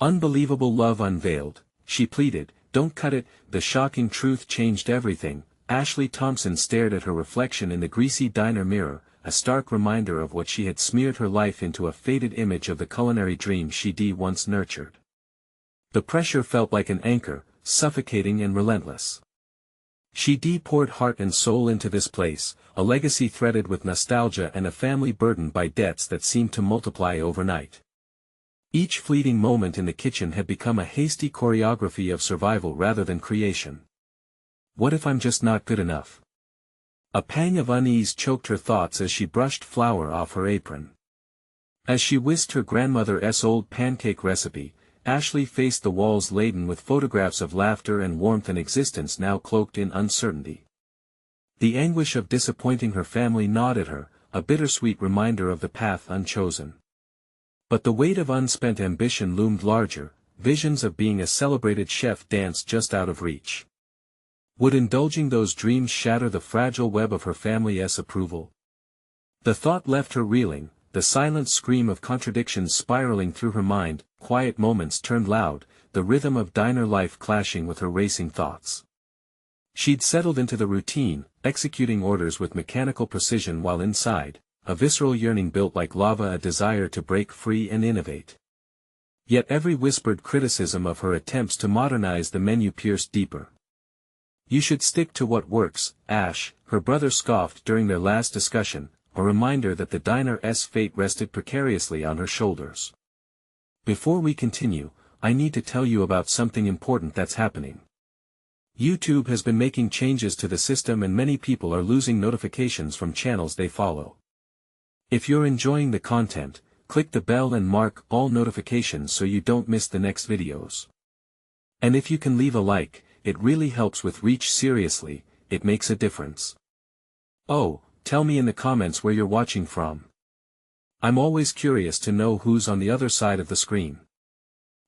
Unbelievable love unveiled, she pleaded, don't cut it. The shocking truth changed everything. Ashley Thompson stared at her reflection in the greasy diner mirror, a stark reminder of what she had smeared her life into, a faded image of the culinary dream she'd once nurtured. The pressure felt like an anchor, suffocating and relentless. She'd poured heart and soul into this place, a legacy threaded with nostalgia and a family burdened by debts that seemed to multiply overnight. Each fleeting moment in the kitchen had become a hasty choreography of survival rather than creation. What if I'm just not good enough? A pang of unease choked her thoughts as she brushed flour off her apron. As she whisked her grandmother's old pancake recipe, Ashley faced the walls laden with photographs of laughter and warmth, and existence now cloaked in uncertainty. The anguish of disappointing her family gnawed at her, a bittersweet reminder of the path unchosen. But the weight of unspent ambition loomed larger, visions of being a celebrated chef danced just out of reach. Would indulging those dreams shatter the fragile web of her family's approval? The thought left her reeling, the silent scream of contradictions spiraling through her mind. Quiet moments turned loud, the rhythm of diner life clashing with her racing thoughts. She'd settled into the routine, executing orders with mechanical precision, while inside, a visceral yearning built like lava, a desire to break free and innovate. Yet every whispered criticism of her attempts to modernize the menu pierced deeper. You should stick to what works, Ash, her brother scoffed during their last discussion, a reminder that the diner's fate rested precariously on her shoulders. Before we continue, I need to tell you about something important that's happening. YouTube has been making changes to the system, and many people are losing notifications from channels they follow. If you're enjoying the content, click the bell and mark all notifications so you don't miss the next videos. And if you can leave a like, it really helps with reach. Seriously, it makes a difference. Oh, tell me in the comments where you're watching from. I'm always curious to know who's on the other side of the screen.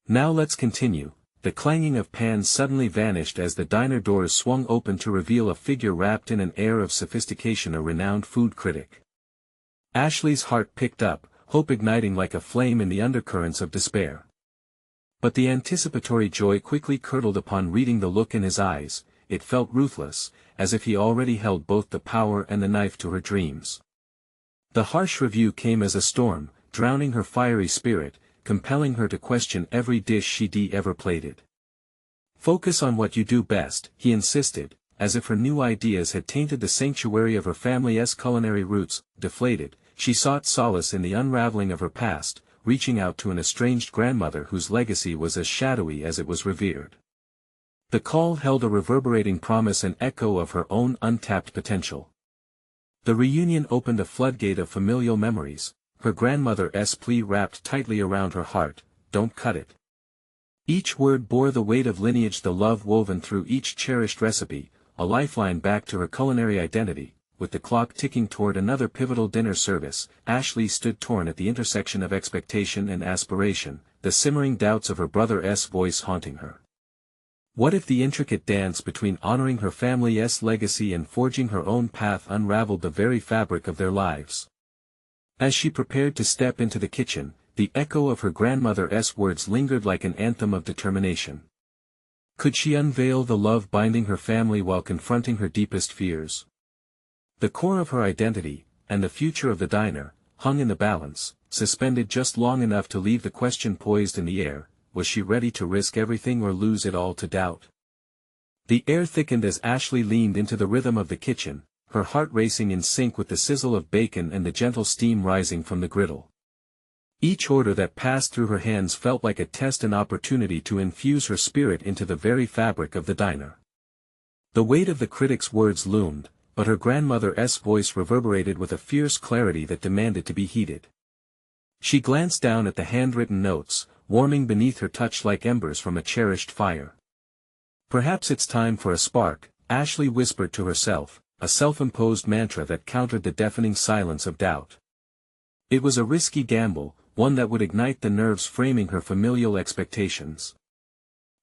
Now let's continue. The clanging of pans suddenly vanished as the diner doors swung open to reveal a figure wrapped in an air of sophistication, a renowned food critic. Ashley's heart picked up, hope igniting like a flame in the undercurrents of despair. But the anticipatory joy quickly curdled upon reading the look in his eyes. It felt ruthless, as if he already held both the power and the knife to her dreams. The harsh review came as a storm, drowning her fiery spirit, compelling her to question every dish she'd ever plated. Focus on what you do best, he insisted, as if her new ideas had tainted the sanctuary of her family's culinary roots. Deflated, she sought solace in the unraveling of her past, reaching out to an estranged grandmother whose legacy was as shadowy as it was revered. The call held a reverberating promise, an echo of her own untapped potential. The reunion opened a floodgate of familial memories, her grandmother's plea wrapped tightly around her heart, don't cut it. Each word bore the weight of lineage, the love woven through each cherished recipe, a lifeline back to her culinary identity. With the clock ticking toward another pivotal dinner service, Ashley stood torn at the intersection of expectation and aspiration, the simmering doubts of her brother's voice haunting her. What if the intricate dance between honoring her family's legacy and forging her own path unraveled the very fabric of their lives? As she prepared to step into the kitchen, the echo of her grandmother's words lingered like an anthem of determination. Could she unveil the love binding her family while confronting her deepest fears? The core of her identity, and the future of the diner, hung in the balance, suspended just long enough to leave the question poised in the air: was she ready to risk everything or lose it all to doubt? The air thickened as Ashley leaned into the rhythm of the kitchen, her heart racing in sync with the sizzle of bacon and the gentle steam rising from the griddle. Each order that passed through her hands felt like a test, an opportunity to infuse her spirit into the very fabric of the diner. The weight of the critic's words loomed, but her grandmother's voice reverberated with a fierce clarity that demanded to be heeded. She glanced down at the handwritten notes, warming beneath her touch like embers from a cherished fire. Perhaps it's time for a spark, Ashley whispered to herself, a self-imposed mantra that countered the deafening silence of doubt. It was a risky gamble, one that would ignite the nerves framing her familial expectations.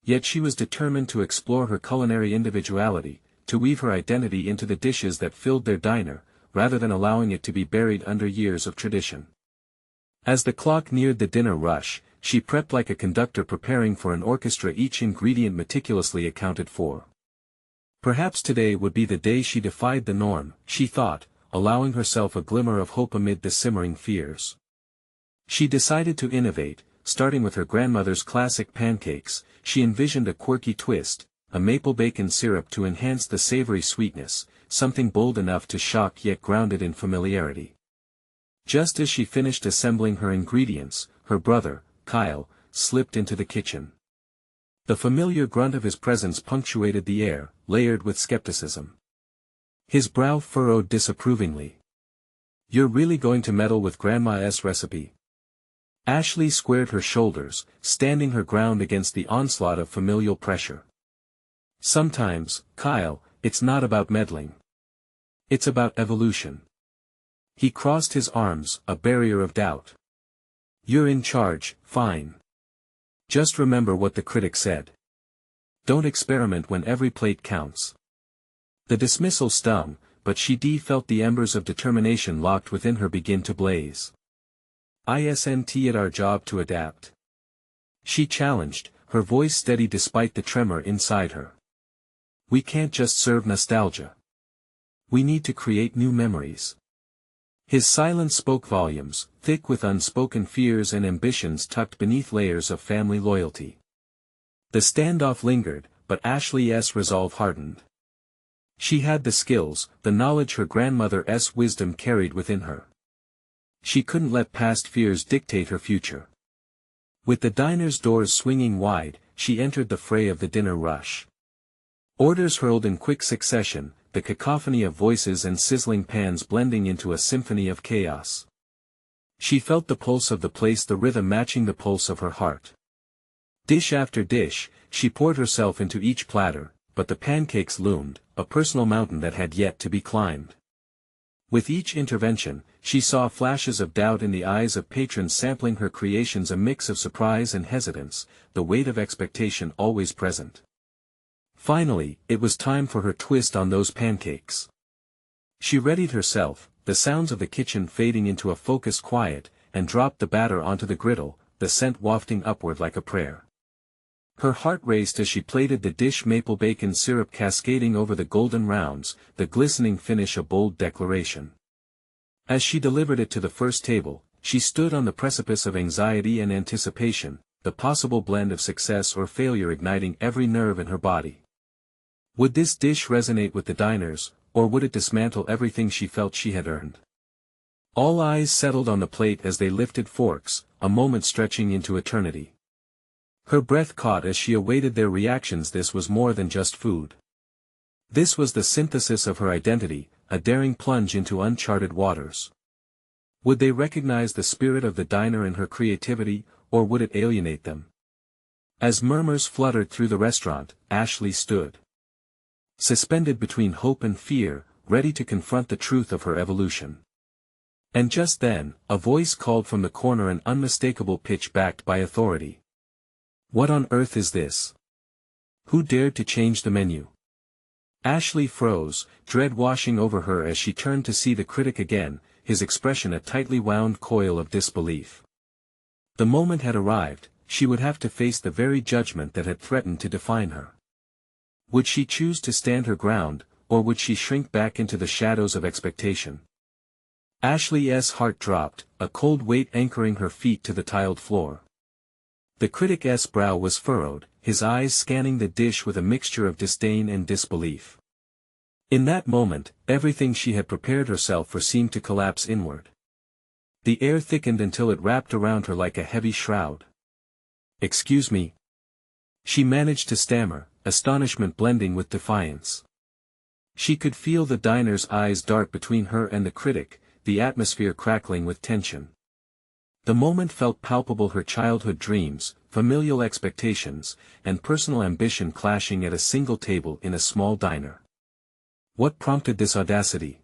Yet she was determined to explore her culinary individuality, to weave her identity into the dishes that filled their diner, rather than allowing it to be buried under years of tradition. As the clock neared the dinner rush, she prepped like a conductor preparing for an orchestra, each ingredient meticulously accounted for. Perhaps today would be the day she defied the norm, she thought, allowing herself a glimmer of hope amid the simmering fears. She decided to innovate, starting with her grandmother's classic pancakes. She envisioned a quirky twist, a maple bacon syrup to enhance the savory sweetness, something bold enough to shock yet grounded in familiarity. Just as she finished assembling her ingredients, her brother, Kyle, slipped into the kitchen. The familiar grunt of his presence punctuated the air, layered with skepticism. His brow furrowed disapprovingly. "You're really going to meddle with Grandma's recipe?" Ashley squared her shoulders, standing her ground against the onslaught of familial pressure. "Sometimes, Kyle, it's not about meddling. It's about evolution." He crossed his arms, a barrier of doubt. "You're in charge, fine. Just remember what the critic said. Don't experiment when every plate counts." The dismissal stung, but she felt the embers of determination locked within her begin to blaze. "Isn't it our job to adapt?" she challenged, her voice steady despite the tremor inside her. "We can't just serve nostalgia. We need to create new memories." His silence spoke volumes, thick with unspoken fears and ambitions tucked beneath layers of family loyalty. The standoff lingered, but Ashley's resolve hardened. She had the skills, the knowledge her grandmother's wisdom carried within her. She couldn't let past fears dictate her future. With the diner's doors swinging wide, she entered the fray of the dinner rush. Orders hurled in quick succession, the cacophony of voices and sizzling pans blending into a symphony of chaos. She felt the pulse of the place, the rhythm matching the pulse of her heart. Dish after dish, she poured herself into each platter, but the pancakes loomed, a personal mountain that had yet to be climbed. With each intervention, she saw flashes of doubt in the eyes of patrons sampling her creations, a mix of surprise and hesitance, the weight of expectation always present. Finally, it was time for her twist on those pancakes. She readied herself, the sounds of the kitchen fading into a focused quiet, and dropped the batter onto the griddle, the scent wafting upward like a prayer. Her heart raced as she plated the dish, maple bacon syrup cascading over the golden rounds, the glistening finish a bold declaration. As she delivered it to the first table, she stood on the precipice of anxiety and anticipation, the possible blend of success or failure igniting every nerve in her body. Would this dish resonate with the diners, or would it dismantle everything she felt she had earned? All eyes settled on the plate as they lifted forks, a moment stretching into eternity. Her breath caught as she awaited their reactions. This was more than just food. This was the synthesis of her identity, a daring plunge into uncharted waters. Would they recognize the spirit of the diner in her creativity, or would it alienate them? As murmurs fluttered through the restaurant, Ashley stood, suspended between hope and fear, ready to confront the truth of her evolution. And just then, a voice called from the corner, an unmistakable pitch backed by authority. "What on earth is this? Who dared to change the menu?" Ashley froze, dread washing over her as she turned to see the critic again, his expression a tightly wound coil of disbelief. The moment had arrived, she would have to face the very judgment that had threatened to define her. Would she choose to stand her ground, or would she shrink back into the shadows of expectation? Ashley's heart dropped, a cold weight anchoring her feet to the tiled floor. The critic's brow was furrowed, his eyes scanning the dish with a mixture of disdain and disbelief. In that moment, everything she had prepared herself for seemed to collapse inward. The air thickened until it wrapped around her like a heavy shroud. "Excuse me?" she managed to stammer, astonishment blending with defiance. She could feel the diner's eyes dart between her and the critic, the atmosphere crackling with tension. The moment felt palpable, her childhood dreams, familial expectations, and personal ambition clashing at a single table in a small diner. What prompted this audacity?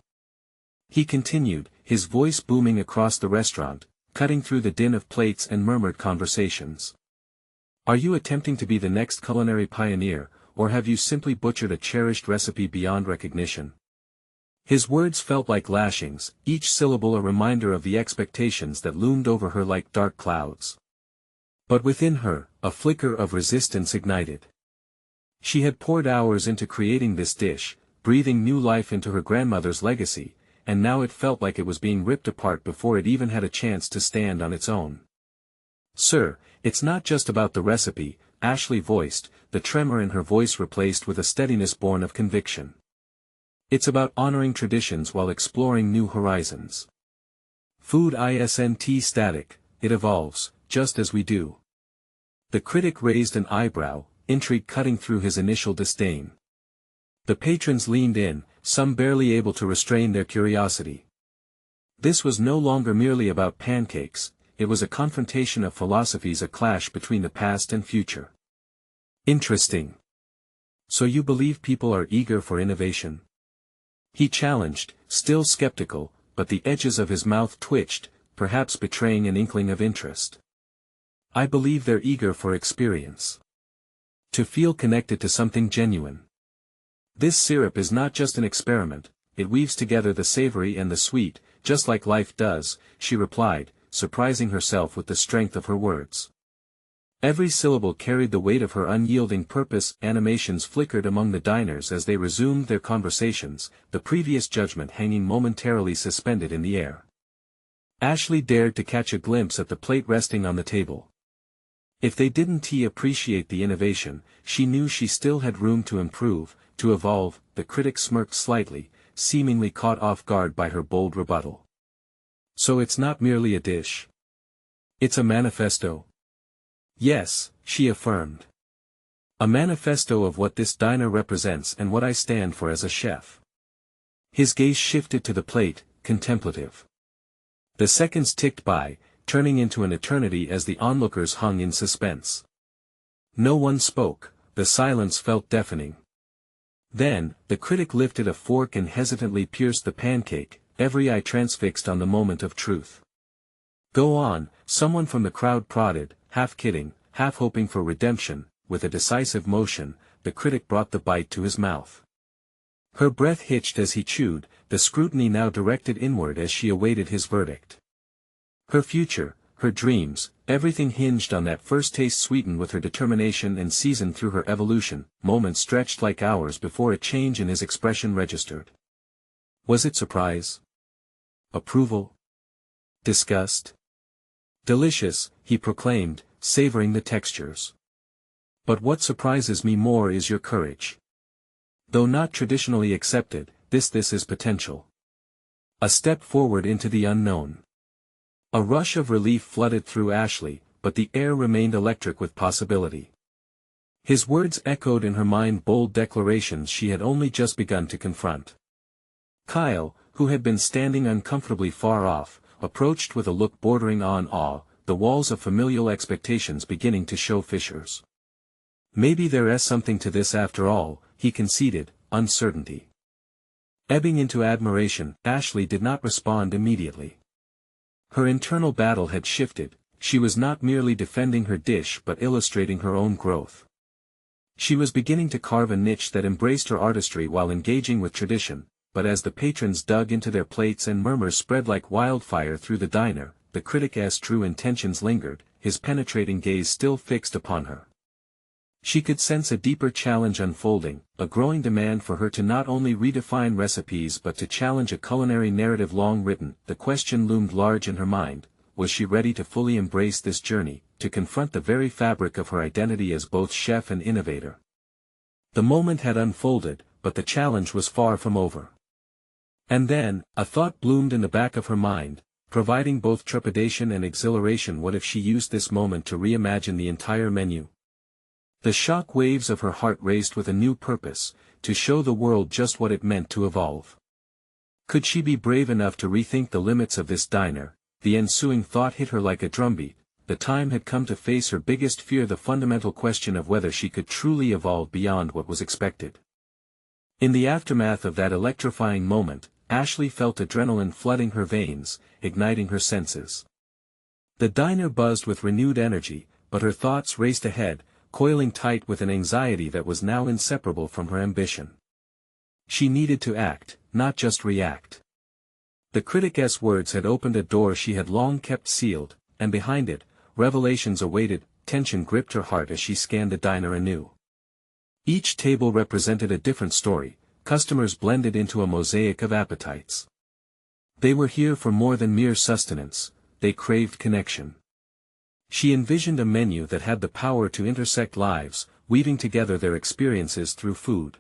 He continued, his voice booming across the restaurant, cutting through the din of plates and murmured conversations. Are you attempting to be the next culinary pioneer, or have you simply butchered a cherished recipe beyond recognition? His words felt like lashings, each syllable a reminder of the expectations that loomed over her like dark clouds. But within her, a flicker of resistance ignited. She had poured hours into creating this dish, breathing new life into her grandmother's legacy, and now it felt like it was being ripped apart before it even had a chance to stand on its own. "Sir, it's not just about the recipe," Ashley voiced, the tremor in her voice replaced with a steadiness born of conviction. "It's about honoring traditions while exploring new horizons. Food isn't static, it evolves, just as we do." The critic raised an eyebrow, intrigue cutting through his initial disdain. The patrons leaned in, some barely able to restrain their curiosity. This was no longer merely about pancakes, it was a confrontation of philosophies, a clash between the past and future. "Interesting. So you believe people are eager for innovation?" he challenged, still skeptical, but the edges of his mouth twitched, perhaps betraying an inkling of interest. "I believe they're eager for experience. To feel connected to something genuine. This syrup is not just an experiment, it weaves together the savory and the sweet, just like life does," she replied, surprising herself with the strength of her words. Every syllable carried the weight of her unyielding purpose. Animations flickered among the diners as they resumed their conversations, the previous judgment hanging momentarily suspended in the air. Ashley dared to catch a glimpse at the plate resting on the table. If they didn't appreciate the innovation, she knew she still had room to improve, to evolve. The critic smirked slightly, seemingly caught off guard by her bold rebuttal. "So it's not merely a dish. It's a manifesto." "Yes," she affirmed. "A manifesto of what this diner represents and what I stand for as a chef." His gaze shifted to the plate, contemplative. The seconds ticked by, turning into an eternity as the onlookers hung in suspense. No one spoke, the silence felt deafening. Then, the critic lifted a fork and hesitantly pierced the pancake, every eye transfixed on the moment of truth. "Go on," someone from the crowd prodded, half kidding, half hoping for redemption. With a decisive motion, the critic brought the bite to his mouth. Her breath hitched as he chewed, the scrutiny now directed inward as she awaited his verdict. Her future, her dreams, everything hinged on that first taste, sweetened with her determination and seasoned through her evolution. Moments stretched like hours before a change in his expression registered. Was it surprise? Approval? Disgust? "Delicious," he proclaimed, savoring the textures. "But what surprises me more is your courage. Though not traditionally accepted, this is potential. A step forward into the unknown." A rush of relief flooded through Ashley, but the air remained electric with possibility. His words echoed in her mind, bold declarations she had only just begun to confront. Kyle, who had been standing uncomfortably far off, approached with a look bordering on awe, the walls of familial expectations beginning to show fissures. "Maybe there is something to this after all," he conceded, uncertainty ebbing into admiration. Ashley did not respond immediately. Her internal battle had shifted, she was not merely defending her dish but illustrating her own growth. She was beginning to carve a niche that embraced her artistry while engaging with tradition, but as the patrons dug into their plates and murmurs spread like wildfire through the diner, the critic's true intentions lingered, his penetrating gaze still fixed upon her. She could sense a deeper challenge unfolding, a growing demand for her to not only redefine recipes but to challenge a culinary narrative long written. The question loomed large in her mind: was she ready to fully embrace this journey, to confront the very fabric of her identity as both chef and innovator? The moment had unfolded, but the challenge was far from over. And then, a thought bloomed in the back of her mind, providing both trepidation and exhilaration. What if she used this moment to reimagine the entire menu? The shock waves of her heart raced with a new purpose, to show the world just what it meant to evolve. Could she be brave enough to rethink the limits of this diner? The ensuing thought hit her like a drumbeat. The time had come to face her biggest fear, the fundamental question of whether she could truly evolve beyond what was expected. In the aftermath of that electrifying moment, Ashley felt adrenaline flooding her veins, igniting her senses. The diner buzzed with renewed energy, but her thoughts raced ahead, coiling tight with an anxiety that was now inseparable from her ambition. She needed to act, not just react. The critic's words had opened a door she had long kept sealed, and behind it, revelations awaited. tension gripped her heart as she scanned the diner anew. Each table represented a different story, customers blended into a mosaic of appetites. They were here for more than mere sustenance, they craved connection. She envisioned a menu that had the power to intersect lives, weaving together their experiences through food.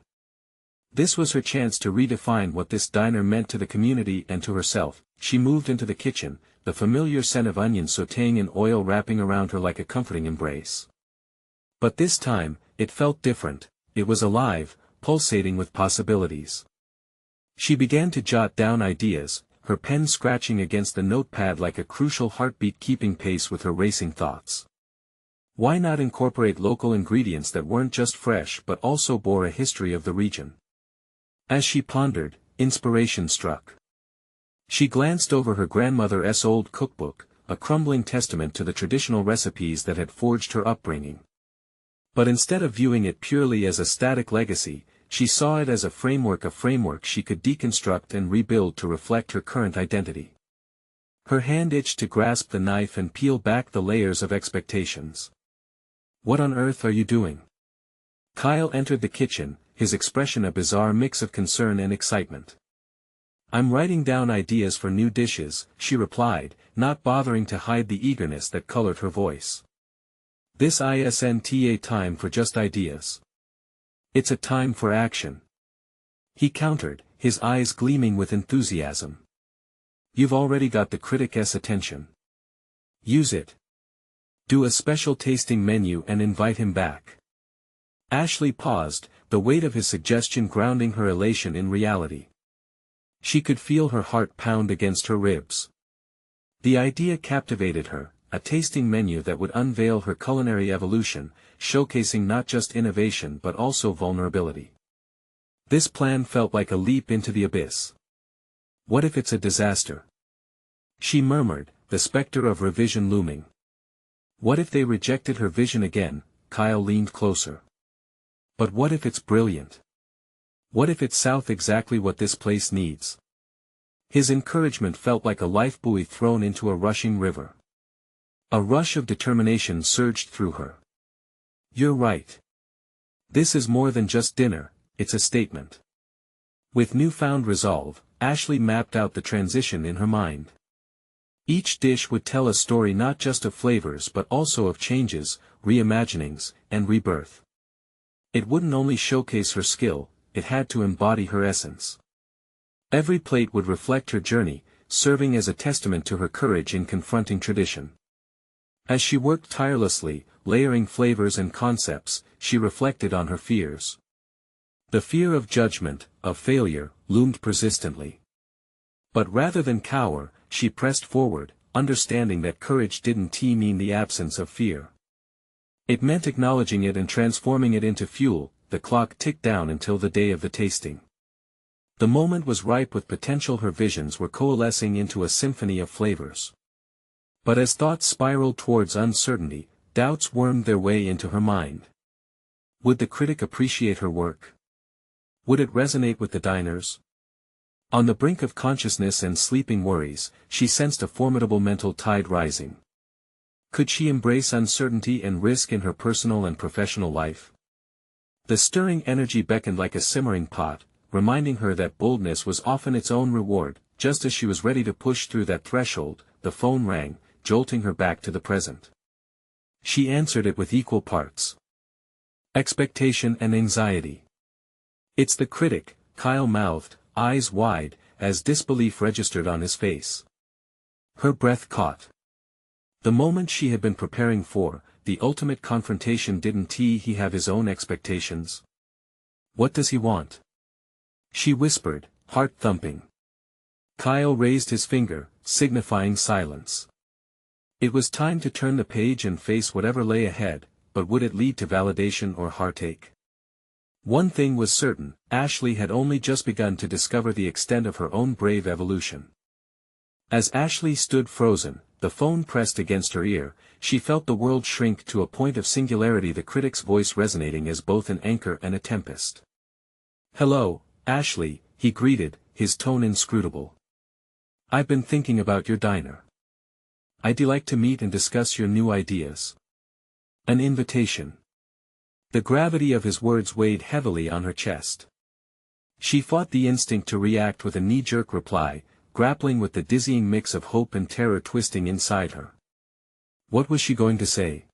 This was her chance to redefine what this diner meant to the community and to herself. She moved into the kitchen, the familiar scent of onions sautéing in oil wrapping around her like a comforting embrace. But this time, it felt different. It was alive, pulsating with possibilities. She began to jot down ideas, her pen scratching against the notepad like a crucial heartbeat keeping pace with her racing thoughts. Why not incorporate local ingredients that weren't just fresh but also bore a history of the region? As she pondered, inspiration struck. She glanced over her grandmother's old cookbook, a crumbling testament to the traditional recipes that had forged her upbringing. But instead of viewing it purely as a static legacy, she saw it as a framework she could deconstruct and rebuild to reflect her current identity. Her hand itched to grasp the knife and peel back the layers of expectations. "What on earth are you doing?" Kyle entered the kitchen, his expression a bizarre mix of concern and excitement. "I'm writing down ideas for new dishes," she replied, not bothering to hide the eagerness that colored her voice. "This isn't a time for just ideas. It's a time for action." He countered, his eyes gleaming with enthusiasm. "You've already got the critic's attention. Use it. Do a special tasting menu and invite him back." Ashley paused, the weight of his suggestion grounding her elation in reality. She could feel her heart pound against her ribs. The idea captivated her, a tasting menu that would unveil her culinary evolution, showcasing not just innovation but also vulnerability. This plan felt like a leap into the abyss. What if it's a disaster? She murmured, the specter of revision looming. What if they rejected her vision again? Kyle leaned closer. But what if it's brilliant? What if it's exactly what this place needs? His encouragement felt like a lifebuoy thrown into a rushing river. A rush of determination surged through her. "You're right. This is more than just dinner, it's a statement." With newfound resolve, Ashley mapped out the transition in her mind. Each dish would tell a story not just of flavors but also of changes, reimaginings, and rebirth. It wouldn't only showcase her skill, it had to embody her essence. Every plate would reflect her journey, serving as a testament to her courage in confronting tradition. As she worked tirelessly, layering flavors and concepts, she reflected on her fears. The fear of judgment, of failure, loomed persistently. But rather than cower, she pressed forward, understanding that courage didn't mean the absence of fear. It meant acknowledging it and transforming it into fuel. The clock ticked down until the day of the tasting. The moment was ripe with potential. Her visions were coalescing into a symphony of flavors. But as thoughts spiraled towards uncertainty, doubts wormed their way into her mind. Would the critic appreciate her work? Would it resonate with the diners? On the brink of consciousness and sleeping worries, she sensed a formidable mental tide rising. Could she embrace uncertainty and risk in her personal and professional life? The stirring energy beckoned like a simmering pot, reminding her that boldness was often its own reward. Just as she was ready to push through that threshold, the phone rang, jolting her back to the present. She answered it with equal parts expectation and anxiety. "It's the critic," Kyle mouthed, eyes wide, as disbelief registered on his face. Her breath caught. The moment she had been preparing for, the ultimate confrontation. Didn't he have his own expectations? What does he want? She whispered, heart thumping. Kyle raised his finger, signifying silence. It was time to turn the page and face whatever lay ahead, but would it lead to validation or heartache? One thing was certain, Ashley had only just begun to discover the extent of her own brave evolution. As Ashley stood frozen, the phone pressed against her ear, she felt the world shrink to a point of singularity, the critic's voice resonating as both an anchor and a tempest. "Hello, Ashley," he greeted, his tone inscrutable. "I've been thinking about your diner. I'd like to meet and discuss your new ideas." An invitation. The gravity of his words weighed heavily on her chest. She fought the instinct to react with a knee-jerk reply, grappling with the dizzying mix of hope and terror twisting inside her. What was she going to say?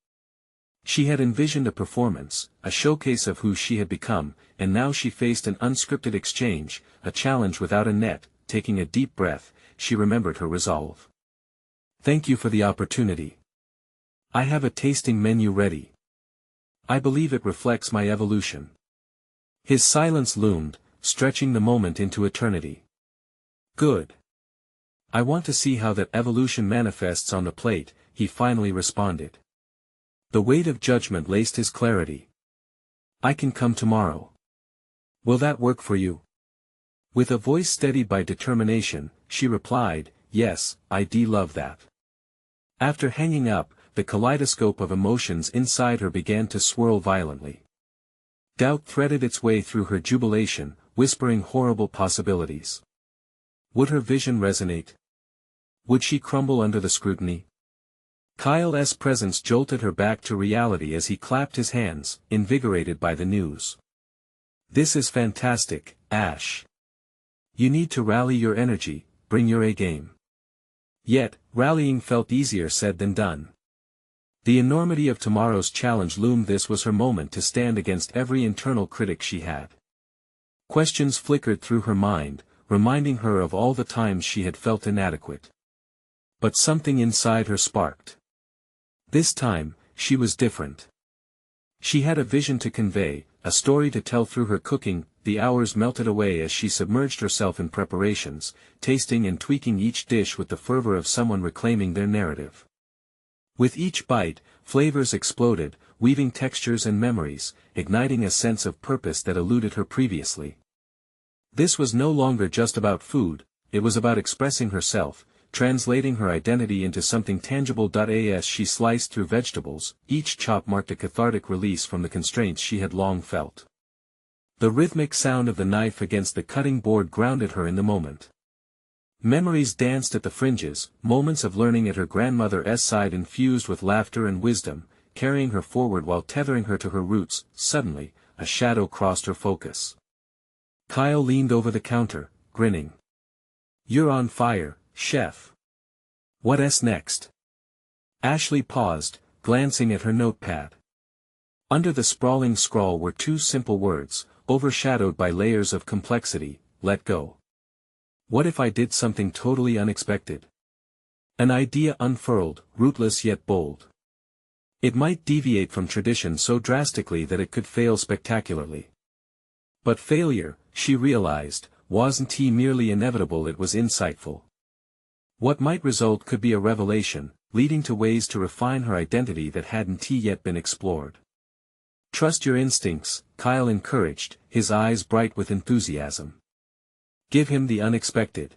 She had envisioned a performance, a showcase of who she had become, and now she faced an unscripted exchange, a challenge without a net. Taking a deep breath, she remembered her resolve. Thank you for the opportunity. I have a tasting menu ready. I believe it reflects my evolution. His silence loomed, stretching the moment into eternity. Good. I want to see how that evolution manifests on the plate, he finally responded. The weight of judgment laced his clarity. I can come tomorrow. Will that work for you? With a voice steadied by determination, she replied, yes, I love that. After hanging up, the kaleidoscope of emotions inside her began to swirl violently. Doubt threaded its way through her jubilation, whispering horrible possibilities. Would her vision resonate? Would she crumble under the scrutiny? Kyle's presence jolted her back to reality as he clapped his hands, invigorated by the news. This is fantastic, Ash. You need to rally your energy, bring your A-game. Yet, rallying felt easier said than done. The enormity of tomorrow's challenge loomed. This was her moment to stand against every internal critic she had. Questions flickered through her mind, reminding her of all the times she had felt inadequate. But something inside her sparked. This time, she was different. She had a vision to convey, a story to tell through her cooking. The hours melted away as she submerged herself in preparations, tasting and tweaking each dish with the fervor of someone reclaiming their narrative. With each bite, flavors exploded, weaving textures and memories, igniting a sense of purpose that eluded her previously. This was no longer just about food, it was about expressing herself, translating her identity into something tangible. As she sliced through vegetables, each chop marked a cathartic release from the constraints she had long felt. The rhythmic sound of the knife against the cutting board grounded her in the moment. Memories danced at the fringes, moments of learning at her grandmother's side infused with laughter and wisdom, carrying her forward while tethering her to her roots. Suddenly, a shadow crossed her focus. Kyle leaned over the counter, grinning. You're on fire, chef. What's next? Ashley paused, glancing at her notepad. Under the sprawling scrawl were two simple words, overshadowed by layers of complexity: let go. What if I did something totally unexpected? An idea unfurled, rootless yet bold. It might deviate from tradition so drastically that it could fail spectacularly. But failure, she realized, wasn't merely inevitable, it was insightful. What might result could be a revelation, leading to ways to refine her identity that hadn't yet been explored. Trust your instincts, Kyle encouraged, his eyes bright with enthusiasm. Give him the unexpected.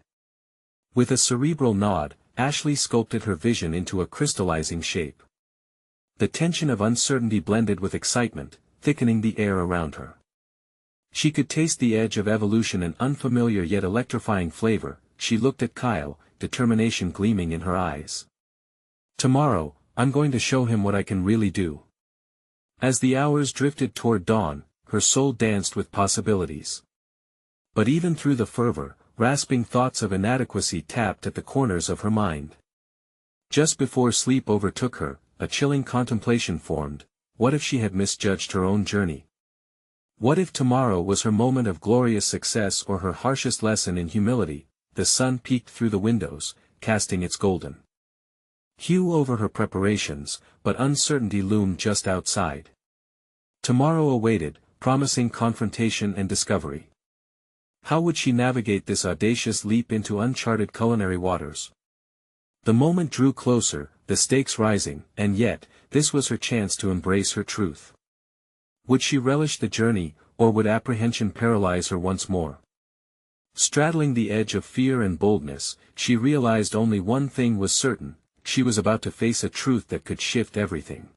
With a cerebral nod, Ashley sculpted her vision into a crystallizing shape. The tension of uncertainty blended with excitement, thickening the air around her. She could taste the edge of evolution, an unfamiliar yet electrifying flavor. She looked at Kyle, determination gleaming in her eyes. Tomorrow, I'm going to show him what I can really do. As the hours drifted toward dawn, her soul danced with possibilities. But even through the fervor, rasping thoughts of inadequacy tapped at the corners of her mind. Just before sleep overtook her, a chilling contemplation formed. What if she had misjudged her own journey? What if tomorrow was her moment of glorious success or her harshest lesson in humility? The sun peeked through the windows, casting its golden hue over her preparations, but uncertainty loomed just outside. Tomorrow awaited, promising confrontation and discovery. How would she navigate this audacious leap into uncharted culinary waters? The moment drew closer, the stakes rising, and yet, this was her chance to embrace her truth. Would she relish the journey, or would apprehension paralyze her once more? Straddling the edge of fear and boldness, she realized only one thing was certain: she was about to face a truth that could shift everything.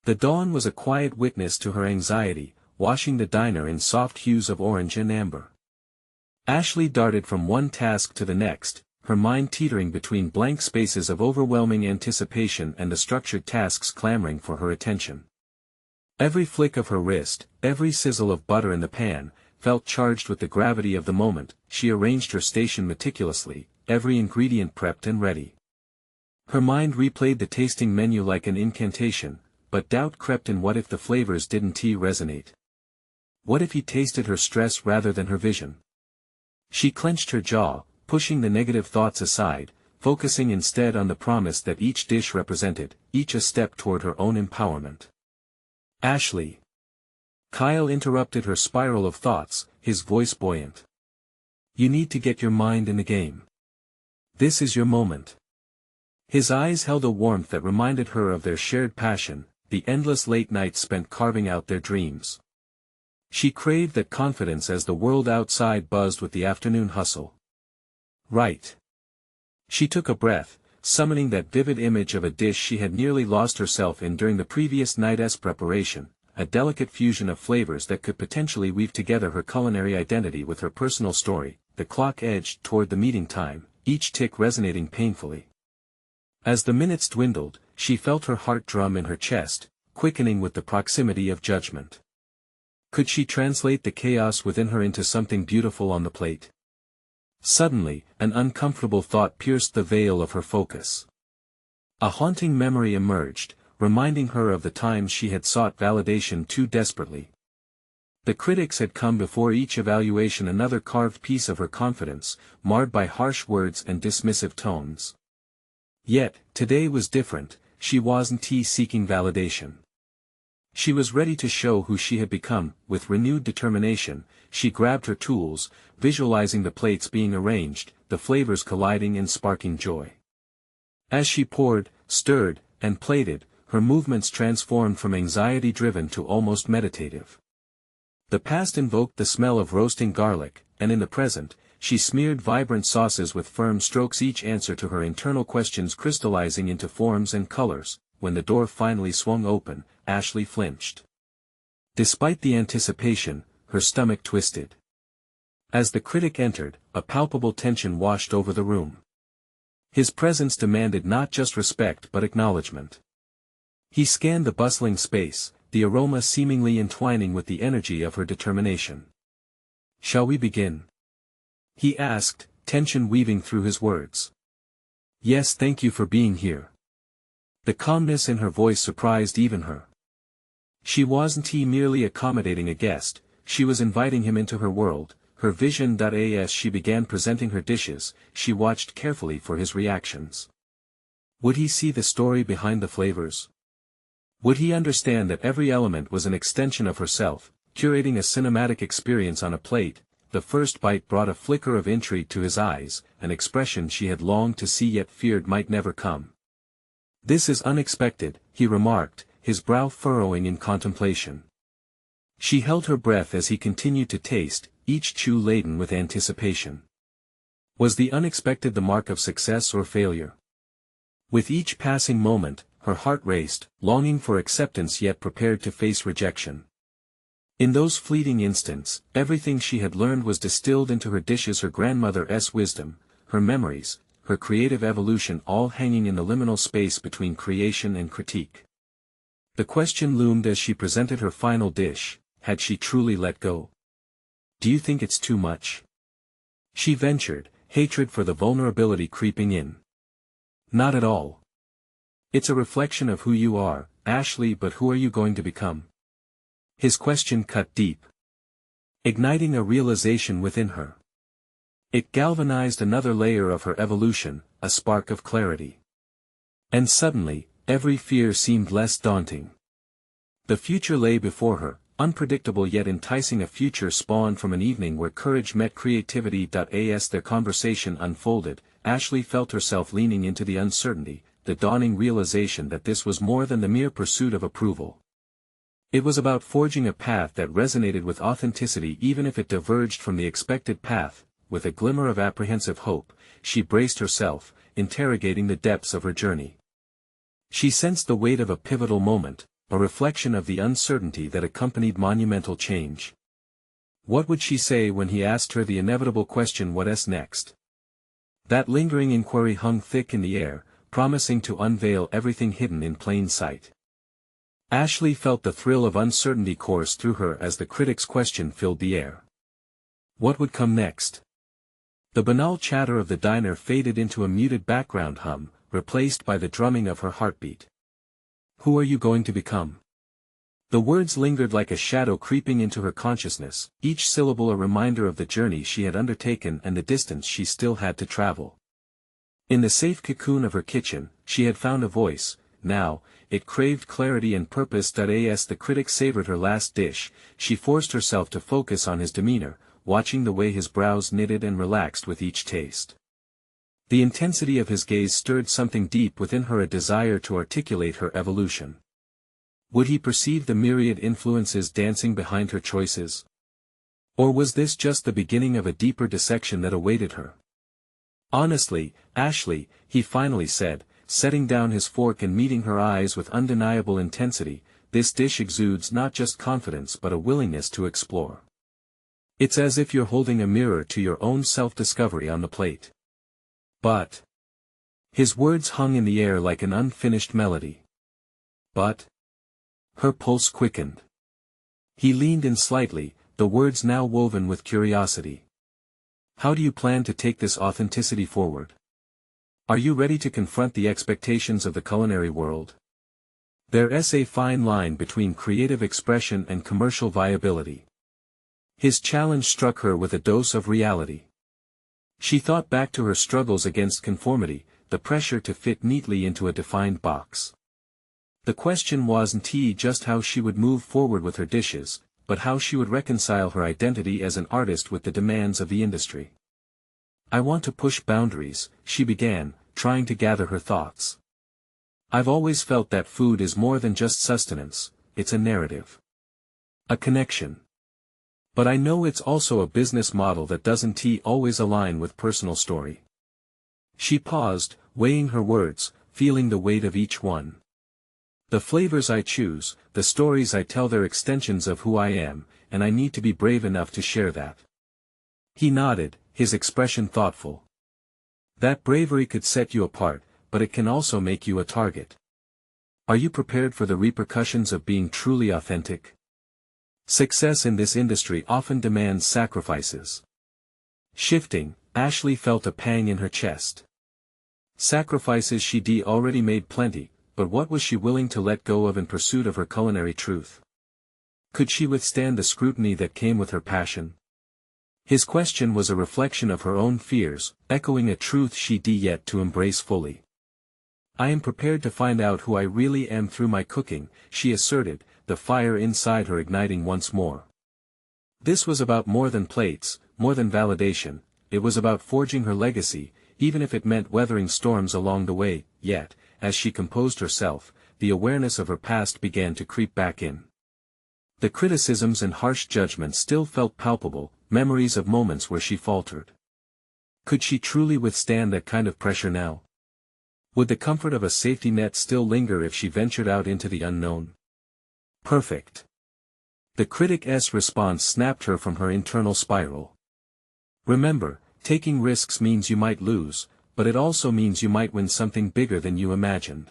The dawn was a quiet witness to her anxiety, washing the diner in soft hues of orange and amber. Ashley darted from one task to the next, her mind teetering between blank spaces of overwhelming anticipation and the structured tasks clamoring for her attention. Every flick of her wrist, every sizzle of butter in the pan, felt charged with the gravity of the moment. She arranged her station meticulously, every ingredient prepped and ready. Her mind replayed the tasting menu like an incantation, but doubt crept in. What if the flavors didn't resonate? What if he tasted her stress rather than her vision? She clenched her jaw, pushing the negative thoughts aside, focusing instead on the promise that each dish represented, each a step toward her own empowerment. Ashley. Kyle interrupted her spiral of thoughts, his voice buoyant. You need to get your mind in the game. This is your moment. His eyes held a warmth that reminded her of their shared passion, the endless late nights spent carving out their dreams. She craved that confidence as the world outside buzzed with the afternoon hustle. Right. She took a breath, summoning that vivid image of a dish she had nearly lost herself in during the previous night's preparation, a delicate fusion of flavors that could potentially weave together her culinary identity with her personal story. The clock edged toward the meeting time, each tick resonating painfully. As the minutes dwindled, she felt her heart drum in her chest, quickening with the proximity of judgment. Could she translate the chaos within her into something beautiful on the plate? Suddenly, an uncomfortable thought pierced the veil of her focus. A haunting memory emerged, reminding her of the times she had sought validation too desperately. The critics had come before each evaluation, another carved piece of her confidence, marred by harsh words and dismissive tones. Yet, today was different. She wasn't seeking validation. She was ready to show who she had become. With renewed determination, she grabbed her tools, visualizing the plates being arranged, the flavors colliding and sparking joy. As she poured, stirred, and plated, her movements transformed from anxiety-driven to almost meditative. The past invoked the smell of roasting garlic, and in the present, she smeared vibrant sauces with firm strokes, each answer to her internal questions crystallizing into forms and colors. When the door finally swung open, Ashley flinched. Despite the anticipation, her stomach twisted. As the critic entered, a palpable tension washed over the room. His presence demanded not just respect but acknowledgement. He scanned the bustling space, the aroma seemingly entwining with the energy of her determination. "Shall we begin?" he asked, tension weaving through his words. "Yes, thank you for being here." The calmness in her voice surprised even her. She wasn't merely accommodating a guest, she was inviting him into her world, her vision. As she began presenting her dishes, she watched carefully for his reactions. Would he see the story behind the flavors? Would he understand that every element was an extension of herself, curating a cinematic experience on a plate? The first bite brought a flicker of intrigue to his eyes, an expression she had longed to see yet feared might never come. "This is unexpected," he remarked, his brow furrowing in contemplation. She held her breath as he continued to taste, each chew laden with anticipation. Was the unexpected the mark of success or failure? With each passing moment, her heart raced, longing for acceptance yet prepared to face rejection. In those fleeting instants, everything she had learned was distilled into her dishes, her grandmother's wisdom, her memories, her creative evolution, all hanging in the liminal space between creation and critique. The question loomed as she presented her final dish: had she truly let go? "Do you think it's too much?" she ventured, hatred for the vulnerability creeping in. "Not at all. It's a reflection of who you are, Ashley, but who are you going to become?" His question cut deep, igniting a realization within her. It galvanized another layer of her evolution, a spark of clarity. And suddenly, every fear seemed less daunting. The future lay before her, unpredictable yet enticing, a future spawned from an evening where courage met creativity. As their conversation unfolded, Ashley felt herself leaning into the uncertainty, the dawning realization that this was more than the mere pursuit of approval. It was about forging a path that resonated with authenticity even if it diverged from the expected path. With a glimmer of apprehensive hope, she braced herself, interrogating the depths of her journey. She sensed the weight of a pivotal moment, a reflection of the uncertainty that accompanied monumental change. What would she say when he asked her the inevitable question, what's next? That lingering inquiry hung thick in the air, promising to unveil everything hidden in plain sight. Ashley felt the thrill of uncertainty course through her as the critic's question filled the air. What would come next? The banal chatter of the diner faded into a muted background hum, replaced by the drumming of her heartbeat. Who are you going to become? The words lingered like a shadow creeping into her consciousness, each syllable a reminder of the journey she had undertaken and the distance she still had to travel. In the safe cocoon of her kitchen, she had found a voice. Now, it craved clarity and purpose. As the critic savored her last dish, she forced herself to focus on his demeanor, watching the way his brows knitted and relaxed with each taste. The intensity of his gaze stirred something deep within her, a desire to articulate her evolution. Would he perceive the myriad influences dancing behind her choices? Or was this just the beginning of a deeper dissection that awaited her? Honestly, Ashley, he finally said, setting down his fork and meeting her eyes with undeniable intensity, this dish exudes not just confidence but a willingness to explore. It's as if you're holding a mirror to your own self-discovery on the plate. But. His words hung in the air like an unfinished melody. But. Her pulse quickened. He leaned in slightly, the words now woven with curiosity. How do you plan to take this authenticity forward? Are you ready to confront the expectations of the culinary world? There's a fine line between creative expression and commercial viability. His challenge struck her with a dose of reality. She thought back to her struggles against conformity, the pressure to fit neatly into a defined box. The question wasn't just how she would move forward with her dishes, but how she would reconcile her identity as an artist with the demands of the industry. I want to push boundaries, she began, trying to gather her thoughts. I've always felt that food is more than just sustenance, it's a narrative. A connection. But I know it's also a business model that doesn't always align with personal story. She paused, weighing her words, feeling the weight of each one. The flavors I choose, the stories I tell, they're extensions of who I am, and I need to be brave enough to share that. He nodded, his expression thoughtful. That bravery could set you apart, but it can also make you a target. Are you prepared for the repercussions of being truly authentic? Success in this industry often demands sacrifices. Shifting, Ashley felt a pang in her chest. Sacrifices she'd already made plenty, but what was she willing to let go of in pursuit of her culinary truth? Could she withstand the scrutiny that came with her passion? His question was a reflection of her own fears, echoing a truth she'd yet to embrace fully. I am prepared to find out who I really am through my cooking, she asserted, the fire inside her igniting once more. This was about more than plates, more than validation, it was about forging her legacy, even if it meant weathering storms along the way. Yet, as she composed herself, the awareness of her past began to creep back in. The criticisms and harsh judgments still felt palpable, memories of moments where she faltered. Could she truly withstand that kind of pressure now? Would the comfort of a safety net still linger if she ventured out into the unknown? Perfect. The critic's response snapped her from her internal spiral. Remember, taking risks means you might lose, but it also means you might win something bigger than you imagined.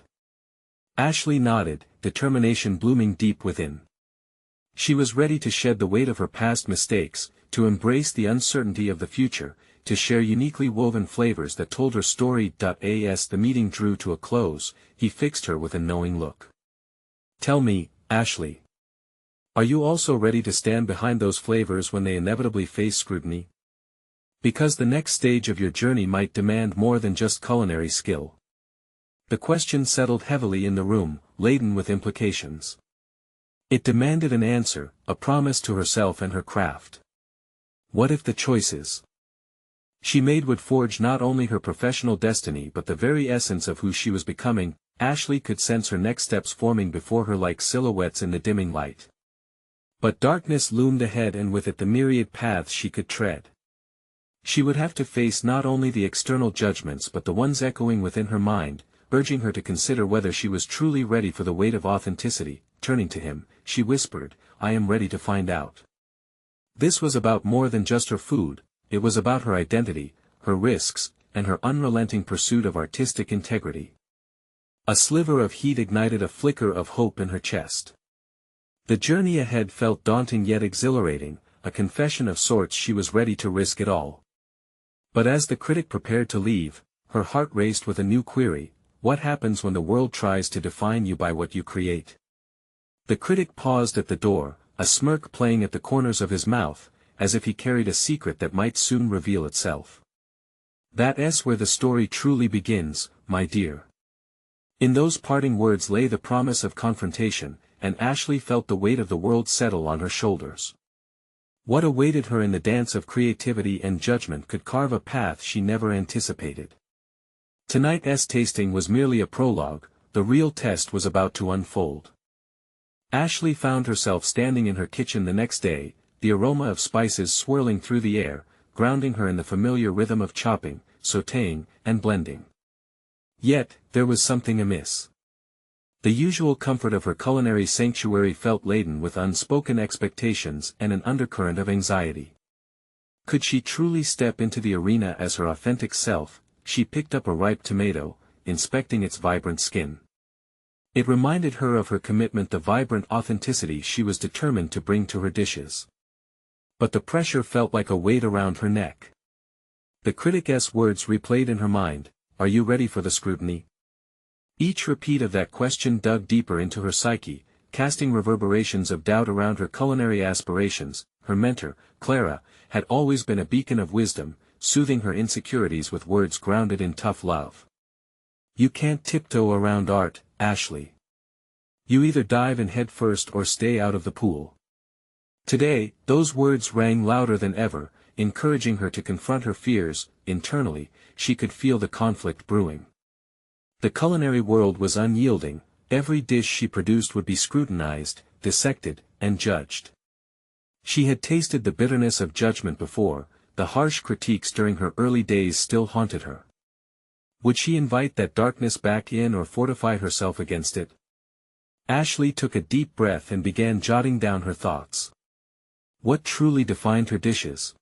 Ashley nodded, determination blooming deep within. She was ready to shed the weight of her past mistakes, to embrace the uncertainty of the future, to share uniquely woven flavors that told her story. As the meeting drew to a close, he fixed her with a knowing look. Tell me, Ashley. Are you also ready to stand behind those flavors when they inevitably face scrutiny? Because the next stage of your journey might demand more than just culinary skill. The question settled heavily in the room, laden with implications. It demanded an answer, a promise to herself and her craft. What if the choices she made would forge not only her professional destiny but the very essence of who she was becoming? Ashley could sense her next steps forming before her like silhouettes in the dimming light. But darkness loomed ahead, and with it the myriad paths she could tread. She would have to face not only the external judgments but the ones echoing within her mind, urging her to consider whether she was truly ready for the weight of authenticity. Turning to him, she whispered, I am ready to find out. This was about more than just her food, it was about her identity, her risks, and her unrelenting pursuit of artistic integrity. A sliver of heat ignited a flicker of hope in her chest. The journey ahead felt daunting yet exhilarating, a confession of sorts she was ready to risk it all. But as the critic prepared to leave, her heart raced with a new query: what happens when the world tries to define you by what you create? The critic paused at the door, a smirk playing at the corners of his mouth, as if he carried a secret that might soon reveal itself. That's where the story truly begins, my dear. In those parting words lay the promise of confrontation, and Ashley felt the weight of the world settle on her shoulders. What awaited her in the dance of creativity and judgment could carve a path she never anticipated. Tonight's tasting was merely a prologue, the real test was about to unfold. Ashley found herself standing in her kitchen the next day, the aroma of spices swirling through the air, grounding her in the familiar rhythm of chopping, sautéing, and blending. Yet, there was something amiss. The usual comfort of her culinary sanctuary felt laden with unspoken expectations and an undercurrent of anxiety. Could she truly step into the arena as her authentic self? She picked up a ripe tomato, inspecting its vibrant skin. It reminded her of her commitment, the vibrant authenticity she was determined to bring to her dishes. But the pressure felt like a weight around her neck. The critic's words replayed in her mind: "Are you ready for the scrutiny?" Each repeat of that question dug deeper into her psyche, casting reverberations of doubt around her culinary aspirations. Her mentor, Clara, had always been a beacon of wisdom, soothing her insecurities with words grounded in tough love. "You can't tiptoe around art, Ashley. You either dive in head first or stay out of the pool." Today, those words rang louder than ever, encouraging her to confront her fears. Internally, she could feel the conflict brewing. The culinary world was unyielding, every dish she produced would be scrutinized, dissected, and judged. She had tasted the bitterness of judgment before, the harsh critiques during her early days still haunted her. Would she invite that darkness back in or fortify herself against it? Ashley took a deep breath and began jotting down her thoughts. What truly defined her dishes?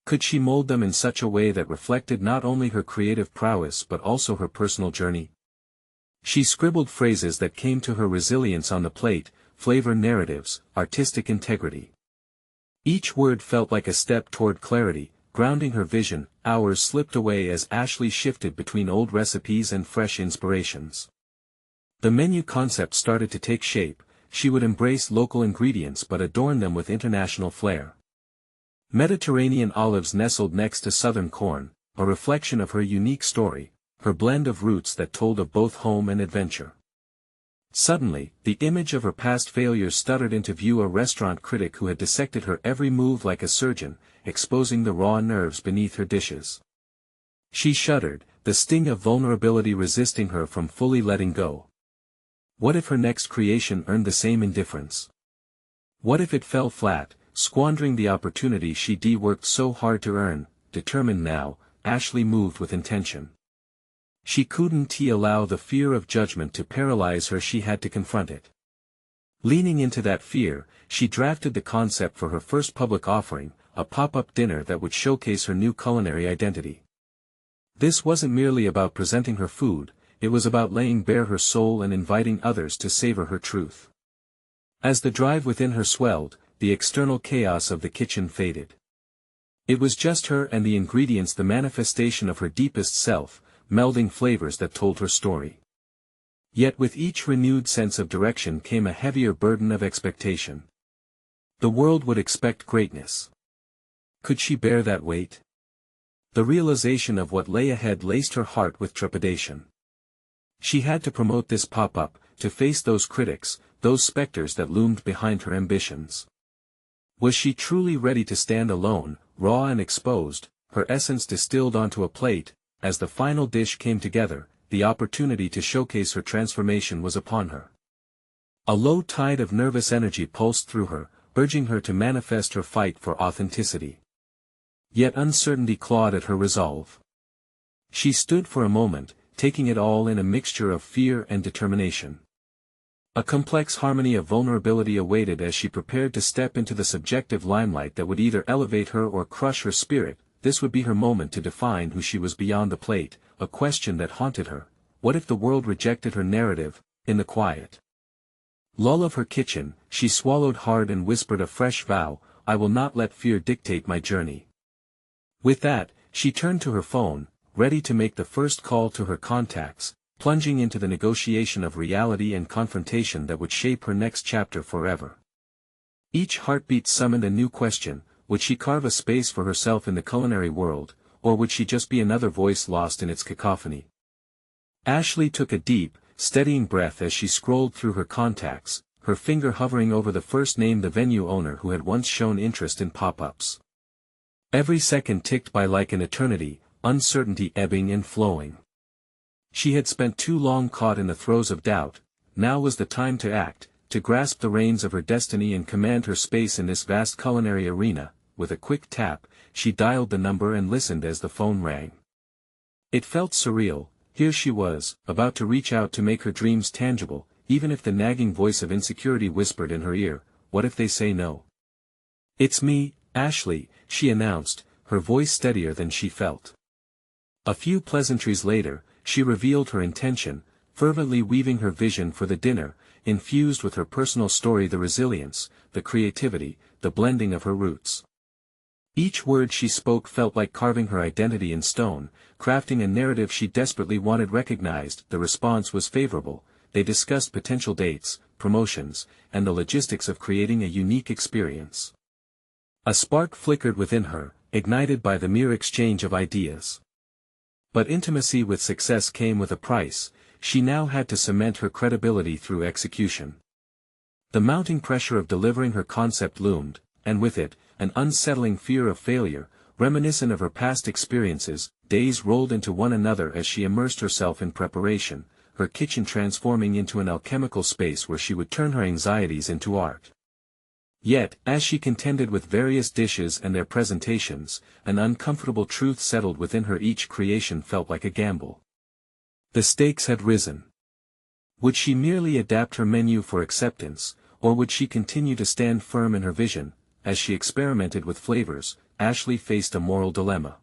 Could she mold them in such a way that reflected not only her creative prowess but also her personal journey? She scribbled phrases that came to her: resilience on the plate, flavor narratives, artistic integrity. Each word felt like a step toward clarity, grounding her vision. Hours slipped away as Ashley shifted between old recipes and fresh inspirations. The menu concept started to take shape. She would embrace local ingredients but adorn them with international flair. Mediterranean olives nestled next to southern corn, a reflection of her unique story, her blend of roots that told of both home and adventure. Suddenly, the image of her past failures stuttered into view: a restaurant critic who had dissected her every move like a surgeon, exposing the raw nerves beneath her dishes. She shuddered, the sting of vulnerability resisting her from fully letting go. What if her next creation earned the same indifference? What if it fell flat, squandering the opportunity she'd worked so hard to earn? Determined now, Ashley moved with intention. She couldn't allow the fear of judgment to paralyze her. She had to confront it. Leaning into that fear, she drafted the concept for her first public offering, a pop-up dinner that would showcase her new culinary identity. This wasn't merely about presenting her food, it was about laying bare her soul and inviting others to savor her truth. As the drive within her swelled, the external chaos of the kitchen faded. It was just her and the ingredients, the manifestation of her deepest self, melding flavors that told her story. Yet with each renewed sense of direction came a heavier burden of expectation. The world would expect greatness. Could she bear that weight? The realization of what lay ahead laced her heart with trepidation. She had to promote this pop-up, to face those critics, those specters that loomed behind her ambitions. Was she truly ready to stand alone, raw and exposed, her essence distilled onto a plate? As the final dish came together, the opportunity to showcase her transformation was upon her. A low tide of nervous energy pulsed through her, urging her to manifest her fight for authenticity. Yet uncertainty clawed at her resolve. She stood for a moment, taking it all in, a mixture of fear and determination. A complex harmony of vulnerability awaited as she prepared to step into the subjective limelight that would either elevate her or crush her spirit. this would be her moment to define who she was beyond the plate, a question that haunted her. What if the world rejected her narrative? In the quiet lull of her kitchen, she swallowed hard and whispered a fresh vow, I will not let fear dictate my journey. With that, she turned to her phone, ready to make the first call to her contacts, plunging into the negotiation of reality and confrontation that would shape her next chapter forever. Each heartbeat summoned a new question: would she carve a space for herself in the culinary world, or would she just be another voice lost in its cacophony? Ashley took a deep, steadying breath as she scrolled through her contacts, her finger hovering over the first name, the venue owner who had once shown interest in pop-ups. Every second ticked by like an eternity, uncertainty ebbing and flowing. She had spent too long caught in the throes of doubt. Now was the time to act, to grasp the reins of her destiny and command her space in this vast culinary arena. With a quick tap, she dialed the number and listened as the phone rang. It felt surreal. Here she was, about to reach out to make her dreams tangible, even if the nagging voice of insecurity whispered in her ear, what if they say no? It's me, Ashley, she announced, her voice steadier than she felt. A few pleasantries later, she revealed her intention, fervently weaving her vision for the dinner, infused with her personal story, the resilience, the creativity, the blending of her roots. Each word she spoke felt like carving her identity in stone, crafting a narrative she desperately wanted recognized. The response was favorable. They discussed potential dates, promotions, and the logistics of creating a unique experience. A spark flickered within her, ignited by the mere exchange of ideas. But intimacy with success came with a price. She now had to cement her credibility through execution. The mounting pressure of delivering her concept loomed, and with it, an unsettling fear of failure, reminiscent of her past experiences. Days rolled into one another as she immersed herself in preparation, her kitchen transforming into an alchemical space where she would turn her anxieties into art. Yet, as she contended with various dishes and their presentations, an uncomfortable truth settled within her. Each creation felt like a gamble. The stakes had risen. Would she merely adapt her menu for acceptance, or would she continue to stand firm in her vision? As she experimented with flavors, Ashley faced a moral dilemma.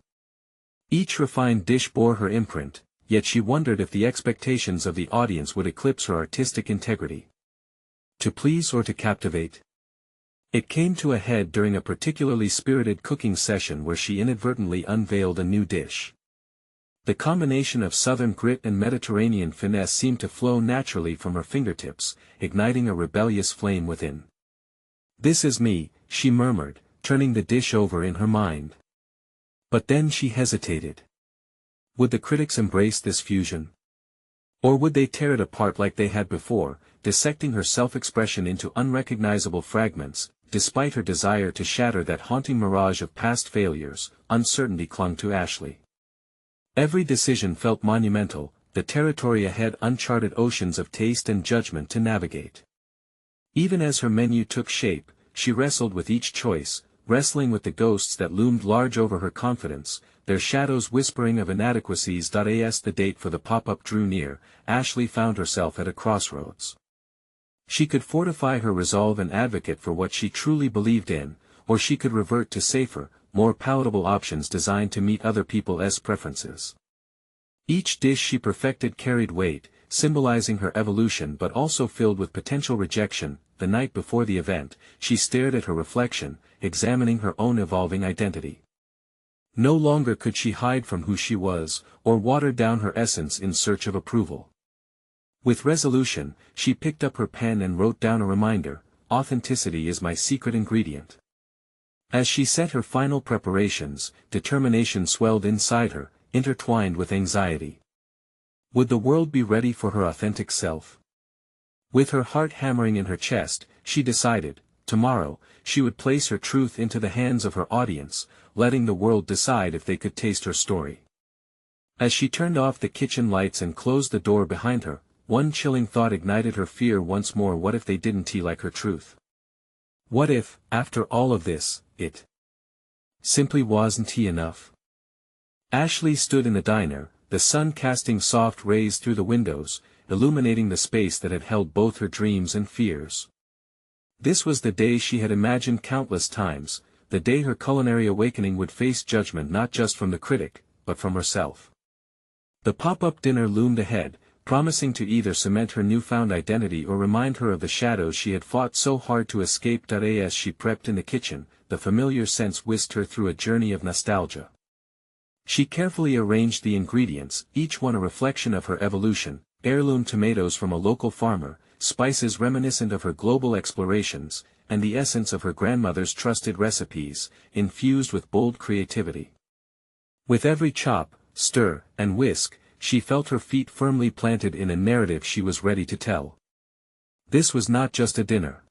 Each refined dish bore her imprint, yet she wondered if the expectations of the audience would eclipse her artistic integrity. To please or to captivate? It came to a head during a particularly spirited cooking session where she inadvertently unveiled a new dish. The combination of southern grit and Mediterranean finesse seemed to flow naturally from her fingertips, igniting a rebellious flame within. "This is me," she murmured, turning the dish over in her mind. But then she hesitated. Would the critics embrace this fusion? Or would they tear it apart like they had before, dissecting her self-expression into unrecognizable fragments? Despite her desire to shatter that haunting mirage of past failures, uncertainty clung to Ashley. Every decision felt monumental, the territory ahead uncharted oceans of taste and judgment to navigate. Even as her menu took shape, she wrestled with each choice, wrestling with the ghosts that loomed large over her confidence, their shadows whispering of inadequacies. As the date for the pop-up drew near, Ashley found herself at a crossroads. She could fortify her resolve and advocate for what she truly believed in, or she could revert to safer, more palatable options designed to meet other people's preferences. Each dish she perfected carried weight, symbolizing her evolution but also filled with potential rejection. The night before the event, she stared at her reflection, examining her own evolving identity. No longer could she hide from who she was, or water down her essence in search of approval. With resolution, she picked up her pen and wrote down a reminder: authenticity is my secret ingredient. As she set her final preparations, determination swelled inside her, intertwined with anxiety. Would the world be ready for her authentic self? With her heart hammering in her chest, she decided, tomorrow, she would place her truth into the hands of her audience, letting the world decide if they could taste her story. As she turned off the kitchen lights and closed the door behind her, one chilling thought ignited her fear once more. What if they didn't like her truth? What if, after all of this, it simply wasn't enough? Ashley stood in the diner, the sun casting soft rays through the windows, illuminating the space that had held both her dreams and fears. This was the day she had imagined countless times, the day her culinary awakening would face judgment not just from the critic, but from herself. The pop-up dinner loomed ahead, promising to either cement her newfound identity or remind her of the shadows she had fought so hard to escape. As she prepped in the kitchen, the familiar scents whisked her through a journey of nostalgia. She carefully arranged the ingredients, each one a reflection of her evolution: heirloom tomatoes from a local farmer, spices reminiscent of her global explorations, and the essence of her grandmother's trusted recipes, infused with bold creativity. With every chop, stir, and whisk, she felt her feet firmly planted in a narrative she was ready to tell. This was not just a dinner.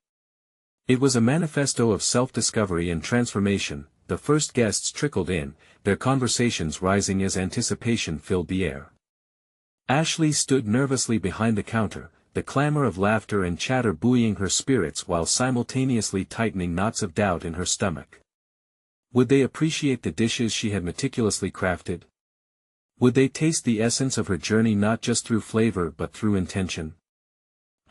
It was a manifesto of self-discovery and transformation. The first guests trickled in, their conversations rising as anticipation filled the air. Ashley stood nervously behind the counter, the clamor of laughter and chatter buoying her spirits while simultaneously tightening knots of doubt in her stomach. Would they appreciate the dishes she had meticulously crafted? Would they taste the essence of her journey not just through flavor but through intention?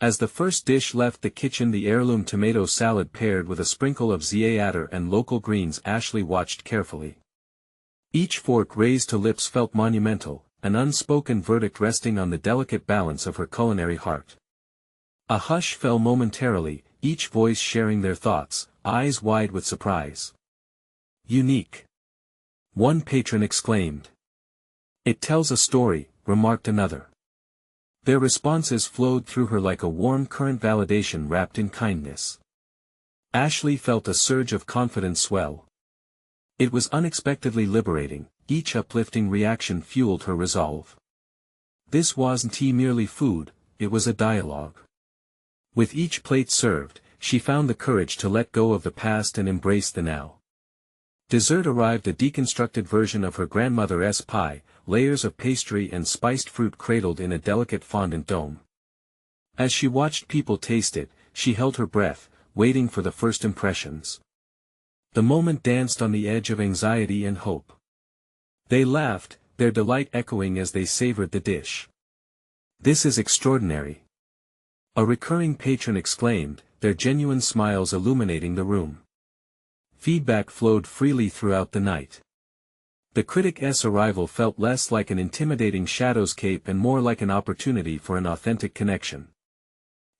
As the first dish left the kitchen, the heirloom tomato salad paired with a sprinkle of za'atar and local greens, Ashley watched carefully. Each fork raised to lips felt monumental, an unspoken verdict resting on the delicate balance of her culinary heart. A hush fell momentarily, each voice sharing their thoughts, eyes wide with surprise. "Unique," one patron exclaimed. "It tells a story," remarked another. Their responses flowed through her like a warm current, validation wrapped in kindness. Ashley felt a surge of confidence swell. It was unexpectedly liberating, each uplifting reaction fueled her resolve. This wasn't merely food, it was a dialogue. With each plate served, she found the courage to let go of the past and embrace the now. Dessert arrived, a deconstructed version of her grandmother's pie, layers of pastry and spiced fruit cradled in a delicate fondant dome. As she watched people taste it, she held her breath, waiting for the first impressions. The moment danced on the edge of anxiety and hope. They laughed, their delight echoing as they savored the dish. "This is extraordinary," a recurring patron exclaimed, their genuine smiles illuminating the room. Feedback flowed freely throughout the night. The critic's arrival felt less like an intimidating shadowscape and more like an opportunity for an authentic connection.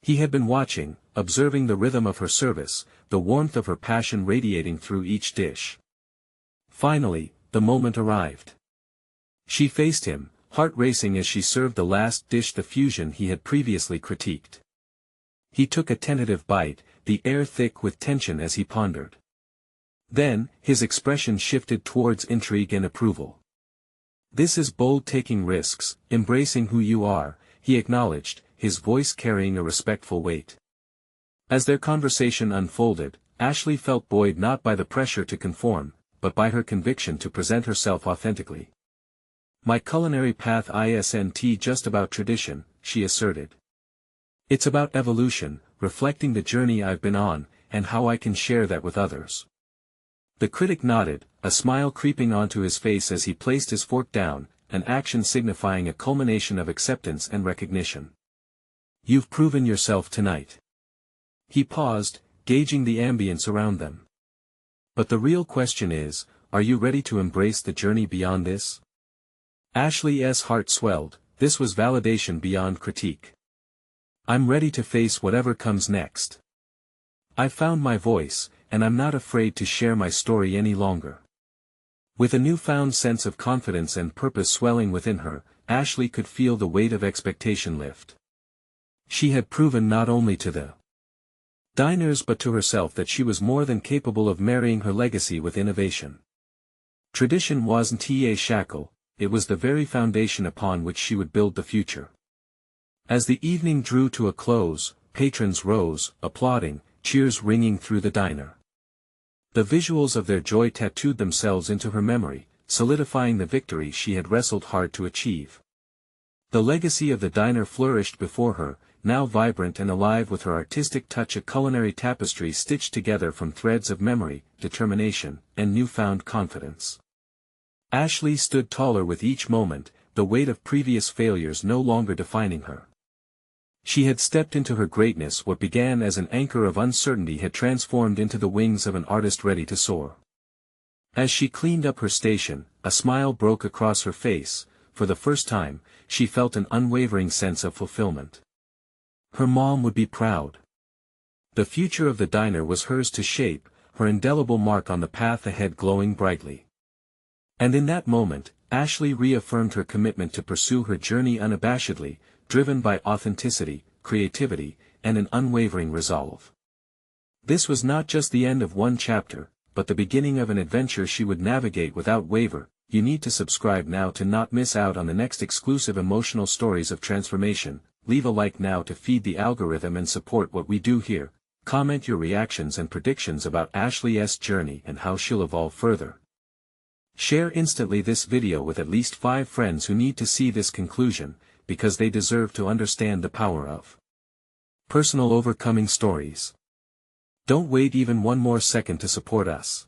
He had been watching, observing the rhythm of her service, the warmth of her passion radiating through each dish. Finally, the moment arrived. She faced him, heart racing as she served the last dish, the fusion he had previously critiqued. He took a tentative bite, the air thick with tension as he pondered. Then, his expression shifted towards intrigue and approval. "This is bold, taking risks, embracing who you are," he acknowledged, his voice carrying a respectful weight. As their conversation unfolded, Ashley felt buoyed not by the pressure to conform, but by her conviction to present herself authentically. "My culinary path isn't just about tradition," she asserted. "It's about evolution, reflecting the journey I've been on, and how I can share that with others." The critic nodded, a smile creeping onto his face as he placed his fork down, an action signifying a culmination of acceptance and recognition. "You've proven yourself tonight." He paused, gauging the ambience around them. "But the real question is, are you ready to embrace the journey beyond this?" Ashley's heart swelled, this was validation beyond critique. "I'm ready to face whatever comes next. I've found my voice, and I'm not afraid to share my story any longer." With a newfound sense of confidence and purpose swelling within her, Ashley could feel the weight of expectation lift. She had proven not only to the diners but to herself that she was more than capable of marrying her legacy with innovation. Tradition wasn't a shackle, it was the very foundation upon which she would build the future. As the evening drew to a close, patrons rose, applauding, cheers ringing through the diner. The visuals of their joy tattooed themselves into her memory, solidifying the victory she had wrestled hard to achieve. The legacy of the diner flourished before her, now vibrant and alive with her artistic touch, a culinary tapestry stitched together from threads of memory, determination, and newfound confidence. Ashley stood taller with each moment, the weight of previous failures no longer defining her. She had stepped into her greatness. What began as an anchor of uncertainty had transformed into the wings of an artist ready to soar. As she cleaned up her station, a smile broke across her face. For the first time, she felt an unwavering sense of fulfillment. Her mom would be proud. The future of the diner was hers to shape, her indelible mark on the path ahead glowing brightly. And in that moment, Ashley reaffirmed her commitment to pursue her journey unabashedly, driven by authenticity, creativity, and an unwavering resolve. This was not just the end of one chapter, but the beginning of an adventure she would navigate without waver. You need to subscribe now to not miss out on the next exclusive emotional stories of transformation. Leave a like now to feed the algorithm and support what we do here. Comment your reactions and predictions about Ashley's journey and how she'll evolve further. Share instantly this video with at least 5 friends who need to see this conclusion, because they deserve to understand the power of personal overcoming stories. Don't wait even one more second to support us.